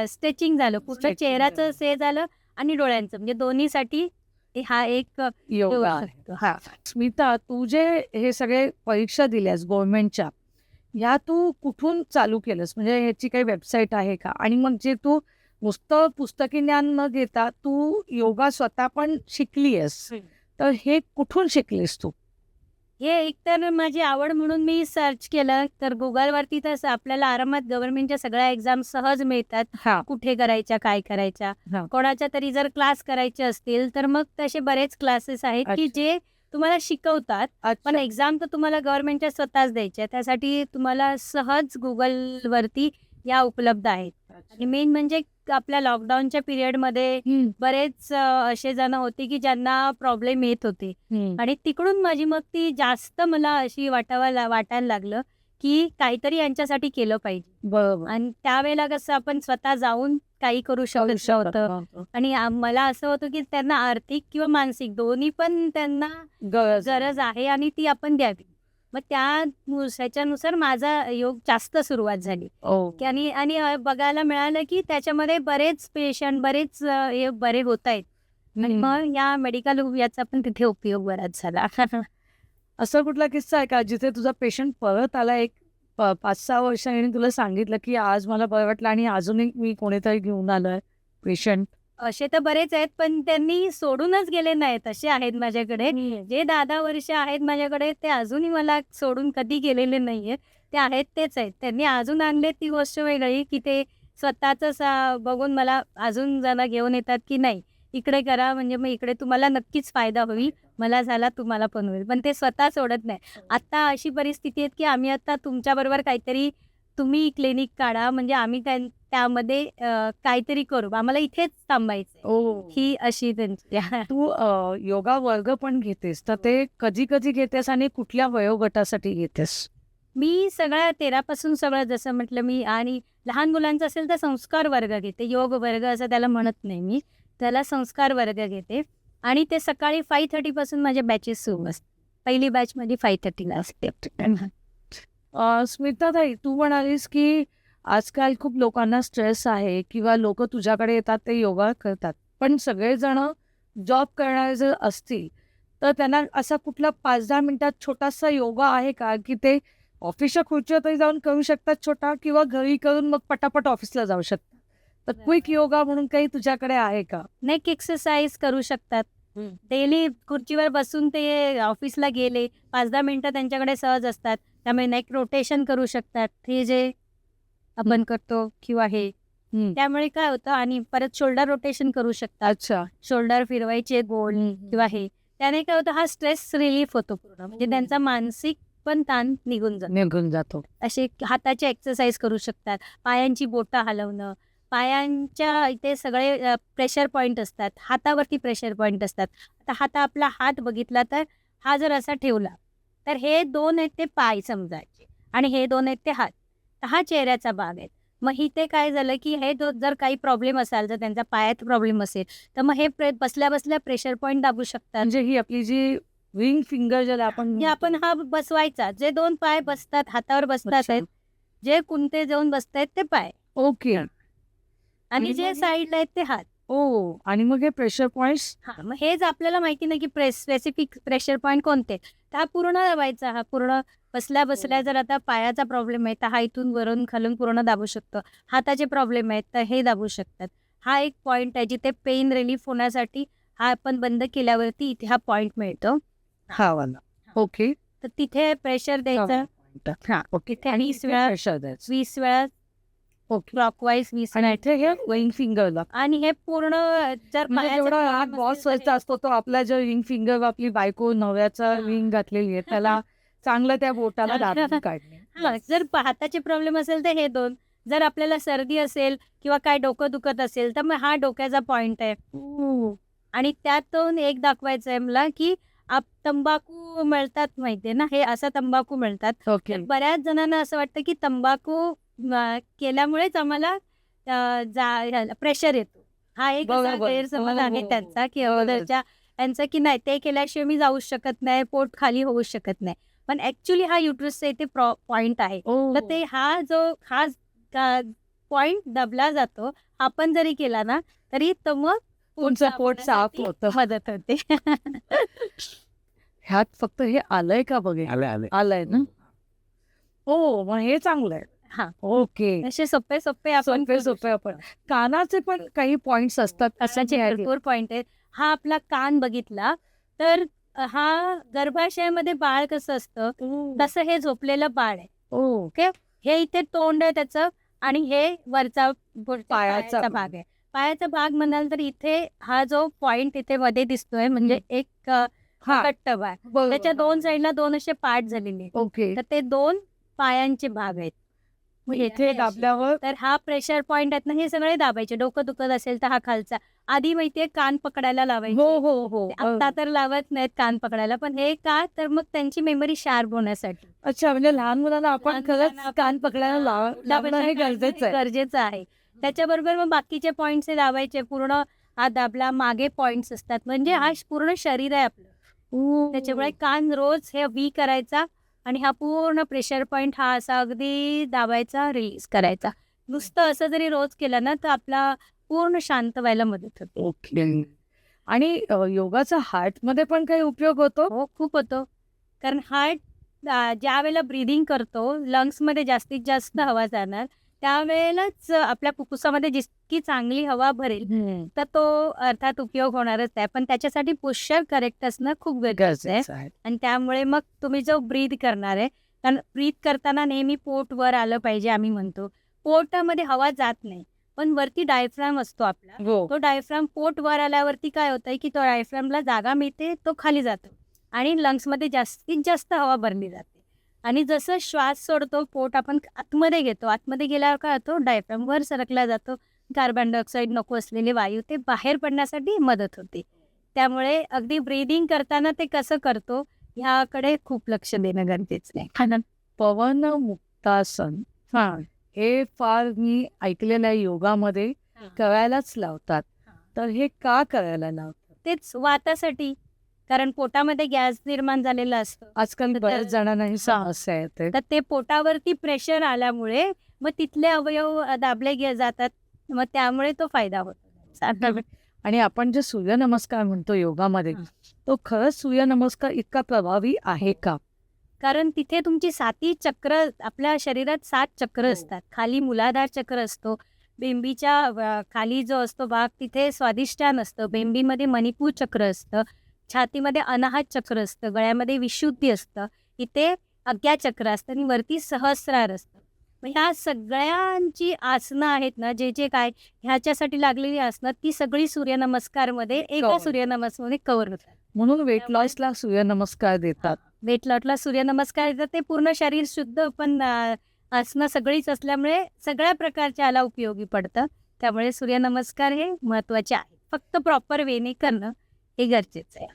स्ट्रेचिंग झालं, पूर्ण चेहऱ्याचं झालं आणि डोळ्यांचं, म्हणजे दोन्हीसाठी हा एक योगा आहे. हा. स्मिता, तू जे हे सगळे परीक्षा दिल्यास गव्हर्नमेंटच्या, ह्या तू कुठून चालू केलंस? म्हणजे ह्याची काही वेबसाईट आहे का? आणि मग जे तू नुसतं पुस्तकी ज्ञान न घेता तू योगा स्वतः पण शिकली आहेस, तर हे कुठून शिकलीस तू? हे एकतर माझी आवड म्हणून मी सर्च केलं, तर गुगलवरती तर आपल्याला आरामात गव्हर्नमेंटच्या सगळ्या एक्झाम सहज मिळतात. कुठे करायच्या, काय करायच्या. कोणाच्या तरी जर क्लास करायचे असतील तर मग तसे बरेच क्लासेस आहेत की जे तुम्हाला शिकवतात. पण एक्झाम तर तुम्हाला गव्हर्नमेंटच्या स्वतःच द्यायच्या. त्यासाठी तुम्हाला सहज गुगलवरती या उपलब्ध आहेत. आणि मेन म्हणजे आपल्या लॉकडाऊनच्या पिरियडमध्ये बरेच असे जण होते की ज्यांना प्रॉब्लेम येत होते आणि तिकडून माझी मग ती जास्त मला अशी वाटायला लागलं की काहीतरी यांच्यासाठी केलं पाहिजे. बरोबर. आणि त्यावेळेला कसं आपण स्वतः जाऊन काही करू शकत होतं. आणि मला असं होतं की त्यांना आर्थिक किंवा मानसिक दोन्ही पण त्यांना गरज आहे आणि ती आपण द्यावी. मग ह्याच्यानुसार माझा योग जास्त सुरुवात झाली. आणि बघायला मिळालं की त्याच्यामध्ये बरेच पेशंट हे बरे होत आहेत. आणि मग या मेडिकल याचा पण तिथे उपयोग बराच झाला. असा कुठला किस्सा आहे का जिथे तुझा पेशंट परत आला एक 5-6 वर्षांनी, तुला सांगितलं की आज मला बरं वाटलं आणि अजूनही मी कोणीतरी घेऊन आलोय पेशंट? असे तर बरेच आहेत, पण त्यांनी सोडूनच गेले नाहीत. असे आहेत माझ्याकडे जे 10 वर्ष आहेत माझ्याकडे, ते अजूनही मला सोडून कधी गेलेले नाहीये. ते आहेत तेच आहेत. त्यांनी अजून आणले ती गोष्ट वेगळी की ते स्वतःच बघून मला अजून जण घेऊन येतात की नाही इकडे करा, म्हणजे मग इकडे तुम्हाला नक्कीच फायदा होईल. मला झाला तुम्हाला पण होईल. पण ते स्वतः सोडत नाही. आता अशी परिस्थिती आहे की आम्ही आता तुमच्याबरोबर काहीतरी तुम्ही क्लिनिक काढा, म्हणजे आम्ही त्यामध्ये काहीतरी करू, आम्हाला इथेच थांबायचं. ही अशी त्यांची. तू योगा वर्ग पण घेतेस, तर ते कधी कधी घेतेस आणि कुठल्या वयोगटासाठी घेतेस? मी सगळ्या 13 पासून सगळं जसं म्हटलं मी, आणि लहान मुलांचं असेल तर संस्कार वर्ग घेते. योग वर्ग असं त्याला म्हणत नाही मी. त्याला संस्कार वर्ग घेते आणि ते सकाळी 5:30 पासून माझ्या बॅचेस सुरू असतात. पहिली बॅच माझी 5:30ला असते. स्मिताताई, तू म्हणालीस की आजकाल खूप लोकांना स्ट्रेस आहे किंवा लोक तुझ्याकडे येतात ते योगा करतात, पण सगळेजण जॉब करणारे जर असतील तर त्यांना असा कुठला 5-10 मिनिटात छोटासा योगा आहे का की ते ऑफिसच्या खुर्चीवरही जाऊन करू शकतात छोटा, किंवा घरी करून मग पटापट ऑफिसला जाऊ शकतात? तर क्विक योगा म्हणून काही तुझ्याकडे आहे का? नेक एक्सरसाइज करू शकतात. डेली खुर्चीवर बसून ते ऑफिसला गेले 5-10 मिनिटं त्यांच्याकडे सहज असतात. त्यामुळे नेक रोटेशन करू शकतात. हे जे आपण करतो किंवा हे, हम्म. त्यामुळे काय होतं, आणि परत शोल्डर रोटेशन करू शकतात. अच्छा. शोल्डर फिरवायचे गोल किंवा हे, त्याने काय होतं, हा स्ट्रेस रिलीफ होतो पूर्ण. म्हणजे त्यांचा मानसिक पण ताण निघून जातो. असे हाताचे एक्सरसाइज करू शकतात. पायांची बोटं हलवणं, पायांच्या इथे सगळे प्रेशर पॉईंट असतात. हातावरती प्रेशर पॉईंट असतात. आता आपला हात बघितला तर हा जर असा ठेवला तर हे 2 आहेत ते पाय समजायचे आणि हे 2 आहेत ते हात. तर हा चेहऱ्याचा भाग आहे. मग इथे काय झालं की हे जर काही प्रॉब्लेम असेल, जर त्यांचा पायात प्रॉब्लेम असेल तर मग हे बसल्या बसल्या प्रेशर पॉईंट दाबू शकतात. म्हणजे ही आपली जी रिंग फिंगर ज्याला आपण म्हणजे आपण हा बसवायचा, जे 2 पाय बसतात, हातावर बसतात अच्छा. आहेत, जे कुंते जाऊन बसतायत ते पाय, ओके. आणि आणि जे मग साईडला आहेत ते हात. ओ, आणि मग हे प्रेशर पॉइंट्स मग हेच आपल्याला माहिती नाही की स्पेसिफिक प्रेशर पॉईंट कोणते. तर हा पूर्ण दाबायचा. हा पूर्ण बसल्या बसल्या जर आता पायाचा प्रॉब्लेम आहे तर हा इथून वरून खालून पूर्ण दाबू शकतो. हाताचे प्रॉब्लेम आहेत तर हे दाबू शकतात. हा एक पॉईंट आहे जिथे पेन रिलीफ होण्यासाठी हा आपण बंद केल्यावरती इथे हा पॉईंट मिळतो. हा वाला. ओके. तर तिथे प्रेशर द्यायचं. हा, ओके. तिथे आणि 20 वेळा, प्रेशर द्यायचं. 20 वेळा ओके. क्लॉकवाईज 20 आणि वेळा. इथे हे रिंग फिंगरला आणि हे पूर्ण जर म्हणजे पायाचा जेवढा हात problem बॉस असेल तर व्हायचा असतो तो आपला जो रिंग फिंगर, आपली बायको नवऱ्याचा हा. रिंग घातलेली आहे त्याला चांगलं त्या बोटाला दाबून काढणे. जर हाताचे प्रॉब्लेम असेल तर हे 2. जर आपल्याला सर्दी असेल किंवा काय डोकं दुखत असेल तर मग हा डोक्याचा पॉइंट आहे. ओ, आणि त्यातून एक दाखवायचं आहे मला की तंबाखू मिळतात माहितीये ना, हे असा तंबाखू मिळतात. ओके. तर बऱ्याच जणांना असं वाटतं की तंबाखू केल्यामुळेच आम्हाला प्रेशर येतो. हा एक असा बरोबर. गैरसमज हो, आहे हो, त्यांचा की बरोबर. अगोदरच्या त्यांचं की नाही, ते केल्याशिवाय मी जाऊ शकत नाही, पोट खाली होऊ शकत नाही. पण ऍक्च्युली हा युट्रसचा इथे पॉइंट आहे. ओ, तर ते हा पॉइंट दबला जातो. आपण जरी केला ना तरी तर मग तुमचं पोट साफ होण्यासाठी होतं. मदत होते. ह्यात फक्त हे आलंय का बघे? आलंय ना. हो, मग हे चांगलं आहे. हा, ओके. असे सोपे सोपे आपण करू सोपे आपण शकतो. कानाचे पण काही पॉइंट्स असतात असाचे भरपूर पॉइंट आहेत. हा आपला कान बघितला तर हा गर्भाशयामध्ये बाळ कसं असतं तसं हे झोपलेलं बाळ आहे. ओके. हे इथे तोंड आहे त्याचं, आणि हे वरचा पायाचा भाग आहे. पायाचा भाग म्हणाल तर इथे हा जो पॉइंट इथे मध्ये दिसतोय म्हणजे एक घट्ट बाळ, त्याच्या 2 साईडला 2 असे पार्ट झालेले आहेत. ओके. तर ते 2 पायांचे भाग आहेत. मग इथे दाबल्यावर तर हा प्रेशर पॉइंट आहेत ना, हे सगळे दाबायचे. डोकं दुखत असेल तर हा खालचा. आधी माहितीये कान पकडायला लावायचे. हो. आता तर लावत नाहीत कान पकडायला, पण हे का तर मग त्यांची मेमरी शार्प होण्यासाठी. अच्छा, म्हणजे लहान मुलांना आपण लहान खरंच मुलांना कान पकडायला लावणं हे गरजेचं आहे. त्याच्याबरोबर मग बाकीचे पॉइंट्स लावायचे. पूर्ण हा दाबला, मागे पॉइंट्स असतात. म्हणजे हा पूर्ण शरीर आहे आपलं. त्याच्यामुळे कान रोज हे वी करायचा आणि हा पूर्ण प्रेशर पॉइंट हा असा अगदी दाबायचा, रिलीज करायचा. नुसतं असं जरी रोज केलं ना तर आपला पूर्ण शांत व्हायला मदत होते. ओके. आणि योगाचा हार्टमध्ये पण काही उपयोग होतो? हो, खूप होतो. कारण हार्ट ज्या वेळेला ब्रीदिंग करतो, लंग्समध्ये जास्तीत जास्त हवा जाणार, त्यावेळेलाच आपल्या फुफ्फुसामध्ये जितकी चांगली हवा भरेल तर तो अर्थात उपयोग होणारच आहे. पण त्याच्यासाठी पोश्चर करेक्ट असणं खूप गरजेचं आहे. आणि त्यामुळे मग तुम्ही जो ब्रीद करणार आहे, कारण ब्रीद करताना नेहमी पोट वर आलं पाहिजे आम्ही म्हणतो. पोटामध्ये हवा जात नाही, पण वरती डायफ्राम असतो आपला. तो डायफ्राम पोट वर आल्यावरती काय होतंय की तो डायफ्रामला जागा मिळते, तो खाली जातो आणि लंग्समध्ये जास्तीत जास्त हवा भरली जाते. आणि जसं श्वास सोडतो, पोट आपण आतमध्ये घेतो, आतमध्ये गेल्यावर काय होतो, डायफ्राम वर सरकला जातो. कार्बन डायऑक्साईड नको असलेले वायू ते बाहेर पडण्यासाठी मदत होते. त्यामुळे अगदी ब्रीदिंग करताना ते कसं करतो ह्याकडे खूप लक्ष देणं गरजेचं आहे. पवन मुक्तासन हा. हे फार मी ऐकलेलं आहे योगामध्ये करायलाच लावतात. तर हे का करायला लावतात? तेच वातासाठी, कारण पोटामध्ये गॅस निर्माण झालेला असतो. आजकाल तर बऱ्याच जणांना ही समस्या येते. तर ते पोटावरती प्रेशर आल्यामुळे मग तिथले अवयव दाबले जातात. मग त्यामुळे तो फायदा होतो. आणि आपण जे सूर्यनमस्कार म्हणतो योगामध्ये, तो खरंच सूर्यनमस्कार इतका प्रभावी आहे का? कारण तिथे तुमची 7 चक्र, आपल्या शरीरात 7 चक्र हो. असतात. खाली मूलाधार चक्र असतो. बेंबीच्या खाली जो असतो भाग तिथे स्वादिष्टान असतं. बेंबीमध्ये मणिपूर चक्र असतं. छातीमध्ये अनाहत चक्र असतं. गळ्यामध्ये विशुद्धी असतं. इथे अज्ञा चक्र असतं आणि वरती सहस्रार असतं. मग ह्या सगळ्यांची आसनं आहेत ना, जे काय ह्याच्यासाठी लागलेली आसनं, ती सगळी सूर्यनमस्कारमध्ये एका Cover. सूर्यनमस्कारमध्ये कव्हर होतात. म्हणून वेट लॉसला सूर्यनमस्कार देतात. वेट लॉसला सूर्यनमस्कार येतात. ते पूर्ण शरीर शुद्ध पण आसनं सगळीच असल्यामुळे सगळ्या प्रकारच्या याला उपयोगी पडतं. त्यामुळे सूर्यनमस्कार हे महत्त्वाचे आहे. फक्त प्रॉपर वेने करणं हे गरजेचं आहे.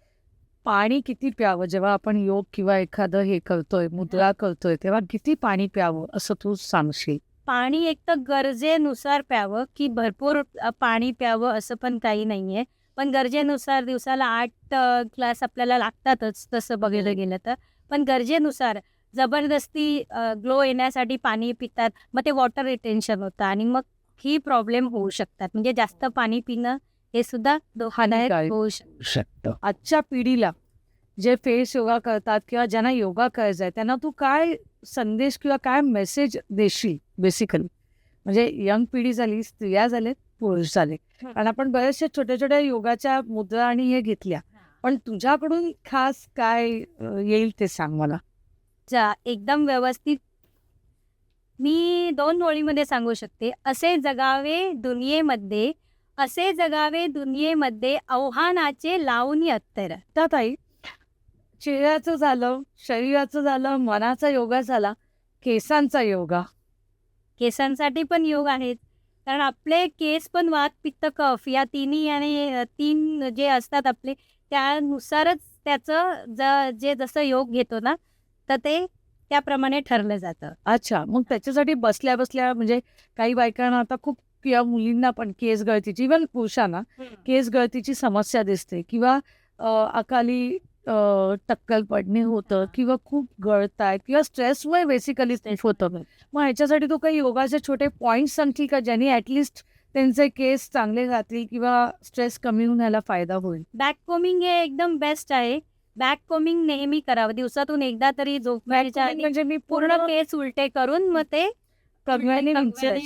पाणी किती प्यावं जेव्हा आपण योग किंवा एखादं हे करतोय, मुद्रा करतोय, तेव्हा किती पाणी प्यावं असं तू सांगशील? पाणी एक तर गरजेनुसार प्यावं, की भरपूर पाणी प्यावं असं पण काही नाहीये. पण गरजेनुसार दिवसाला 8 ग्लास आपल्याला लागतातच तसं बघायला गेलं तर. पण गरजेनुसार जबरदस्ती ग्लो येण्यासाठी पाणी पितात, मग ते वॉटर रिटेन्शन होतं आणि मग ही प्रॉब्लेम होऊ शकतात. म्हणजे जास्त पाणी पिणं हे सुद्धा धोकादायक हानिकारक होऊ शकतं. आजच्या पिढीला जे फेस योगा करतात किंवा ज्यांना योगा करायचा आहे त्यांना तू काय संदेश किंवा काय मेसेज देशील बेसिकली? म्हणजे यंग पिढी झाली, स्त्रिया झालेत, पुरुष झाले. कारण आपण बऱ्याचशा छोट्या छोट्या योगाच्या मुद्रा आणि हे घेतल्या, पण तुझ्याकडून खास काय येईल ते सांग मला. एकदम व्यवस्थित मी 2 ओळीमध्ये सांगू शकते. असे जगावे दुनियेमध्ये आव्हानाचे लावून अत्तर. त्या ताई, चेहऱ्याचं झालं, शरीराचं झालं, मनाचा योगा झाला, केसांचा योगा. केसांसाठी पण योग आहेत. कारण आपले केस पण वात, पित्त, कफ या तिन्ही आणि 3 जे असतात आपले, त्यानुसारच त्याचं जे जसं योग घेतो ना, तर ते त्याप्रमाणे ठरलं जातं. अच्छा, मग त्याच्यासाठी बसल्या बसल्या म्हणजे काही बायकांना आता खूप किंवा मुलींना पण केस गळतीची, इव्हन पुरुषांना केस गळतीची समस्या दिसते किंवा अकाली टक्कल पडणे होतं किंवा खूप गळतायत किंवा स्ट्रेसमुळे बेसिकली होतं. मग ह्याच्यासाठी तू काही योगाचे छोटे पॉईंट्स सांगतील का ज्यांनी ॲटलिस्ट त्यांचे केस चांगले राहतील किंवा स्ट्रेस कमी होऊन याला फायदा होईल? बॅक कोमिंग हे एकदम बेस्ट आहे. बॅक कोमिंग नेहमी करावं. दिवसातून एकदा तरी झोपण्याच्या आधी म्हणजे मी पूर्ण केस उलटे करून मग ते कंगव्याने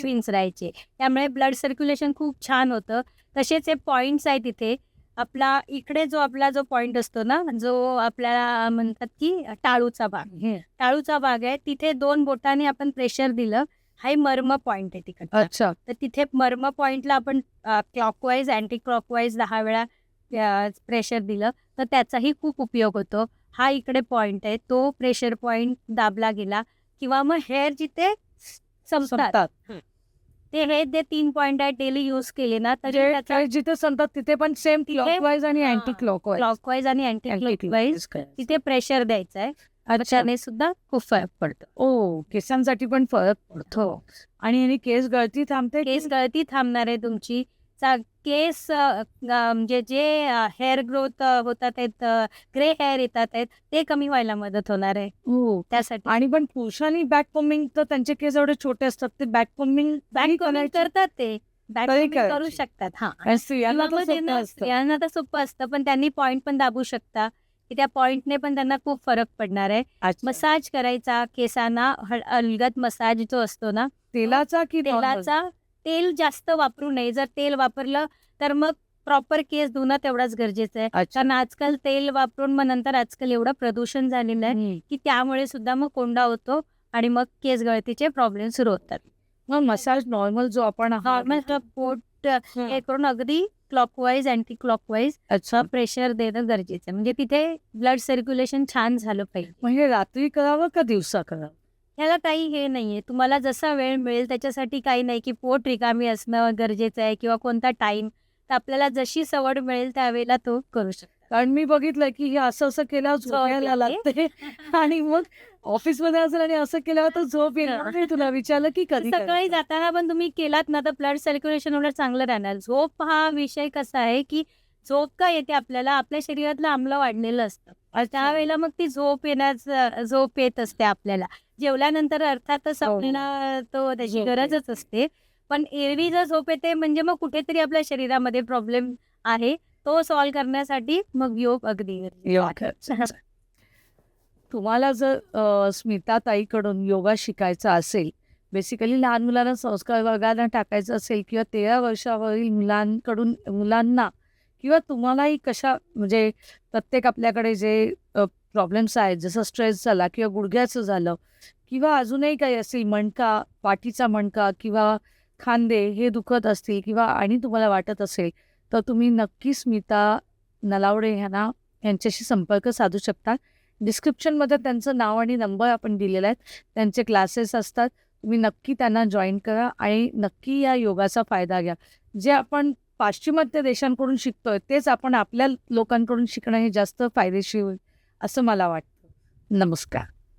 विंचरायचे. त्यामुळे ब्लड सर्क्युलेशन खूप छान होतं. तसेच हे पॉईंट्स आहेत इथे. आपला इकडे आपला जो पॉईंट असतो ना, जो आपल्याला म्हणतात की टाळूचा भाग आहे. तिथे 2 बोटांनी आपण प्रेशर दिलं, हा मर्म पॉईंट आहे तिकडचा. अच्छा, तर तिथे मर्म पॉईंटला आपण क्लॉकवाईज, अँटी क्लॉकवाईज 10 वेळा प्रेशर दिलं तर त्याचाही खूप उपयोग होतो. हा इकडे पॉईंट आहे, तो प्रेशर पॉईंट दाबला गेला किंवा मग हेअर जिथे संपतात ते हे 3 पॉईंट आहेत, डेली यूज केले ना तर त्याचा जिथे संपतात तिथे पण सेम क्लॉकवाईज आणि अँटी क्लॉकवाईज आणि अँटी क्लॉकवाईज तिथे प्रेशर द्यायचा आहे. त्याने सुद्धा खूप फरक पडतो. ओ, केसांसाठी पण फरक पडतो. आणि याने केस गळती थांबते. केस गळती थांबणार आहे तुमची. केस म्हणजे जे हेअर ग्रोथ होतात आहेत, ग्रे हेअर येतात आहेत, ते कमी व्हायला मदत होणार आहे हो त्यासाठी. आणि पण पुरुषांनी बॅक कोमिंग तर त्यांचे केस एवढे छोटे असतात, ते बॅक कोमिंग करतात, ते बॅक कधी कोमिंग करू करायची? शकतात. हा, आणि स्त्रियांना किंवा तर मग सोपं त्यांना असतं. स्त्रियांना तर सोपं असतं, पण त्यांनी पॉईंट पण दाबू शकता की त्या पॉईंटने पण त्यांना खूप फरक पडणार आहे. अच्छा. मसाज करायचा केसांना, अलगद मसाज जो असतो ना, तेलाचा की तेलाचा. तेल जास्त वापरू नये. जर तेल वापरलं तर मग प्रॉपर केस धुणं तेवढंच गरजेचं आहे. अच्छा. कारण आजकाल तेल वापरून मग नंतर आजकाल एवढं प्रदूषण झालेलं आहे की त्यामुळे सुद्धा मग कोंडा होतो आणि मग केस गळतीचे प्रॉब्लेम सुरू होतात. मग मसाज नॉर्मल जो आपण नॉर्मल पोट हे करून अगदी क्लॉकवाईज, अँटी क्लॉकवाईज अच्छा, प्रेशर देणं गरजेचं आहे. म्हणजे तिथे ब्लड सर्क्युलेशन छान झालं पाहिजे. म्हणजे रात्री करावं का दिवसा करावं? ह्याला काही हे नाहीये. तुम्हाला जसा वेळ मिळेल त्याच्यासाठी काही नाही की पोट रिकामी असणं गरजेचं आहे किंवा कोणता टाईम. तर आपल्याला जशी सवड मिळेल त्यावेळेला तो करू शकता. कारण मी बघितलंय की हे असं असं केल्यावर झोपायला लागते आणि मग ऑफिसमध्ये असेल आणि असं केल्यावर तर झोप येणार नाही. तुला विचारलं की कधी सकाळी करायचं? जाताना पण तुम्ही केलात ना तर ब्लड सर्क्युलेशन उलट चांगलं राहणार. झोप हा विषय कसा आहे, की झोप का येते आपल्याला? आपल्या शरीरातलं आम्ल वाढलेलं असतं. त्यावेळेला मग ती झोप येत असते आपल्याला. जेवल्यानंतर अर्थातच हो. आपल्याला त्याची झोप येते. गरजच असते. पण एरवी जर झोप येते म्हणजे मग कुठेतरी आपल्या शरीरामध्ये प्रॉब्लेम आहे. तो सॉल्व्ह करण्यासाठी मग योग अगदी गरजेचं आहे. तुम्हाला जर स्मिताताईकडून योगा शिकायचा असेल, बेसिकली लहान मुलांना संस्कार वर्गाला टाकायचं असेल किंवा 13 वर्षावरील मुलांना किंवा तुम्हालाही कशा म्हणजे प्रत्येक आपल्याकडे जे प्रॉब्लेम्स आहेत, जसं स्ट्रेस झाला किंवा गुडघ्याचं झालं किंवा अजूनही काही असेल, मणका, पाठीचा मणका किंवा खांदे हे दुखत असतील किंवा आणि तुम्हाला वाटत असेल, तर तुम्ही नक्की स्मिता नलावडे यांच्याशी संपर्क साधू शकता. डिस्क्रिप्शनमध्ये त्यांचं नाव आणि नंबर आपण दिलेला आहे. त्यांचे क्लासेस असतात. तुम्ही नक्की त्यांना जॉईन करा आणि नक्की या योगाचा फायदा घ्या. जे आपण पाश्चिमात्य देशांकडून शिकतोय, तेच आपण आपल्या लोकांकडून शिकणं हे जास्त फायदेशीर होईल, असं मला वाटतं. नमस्कार.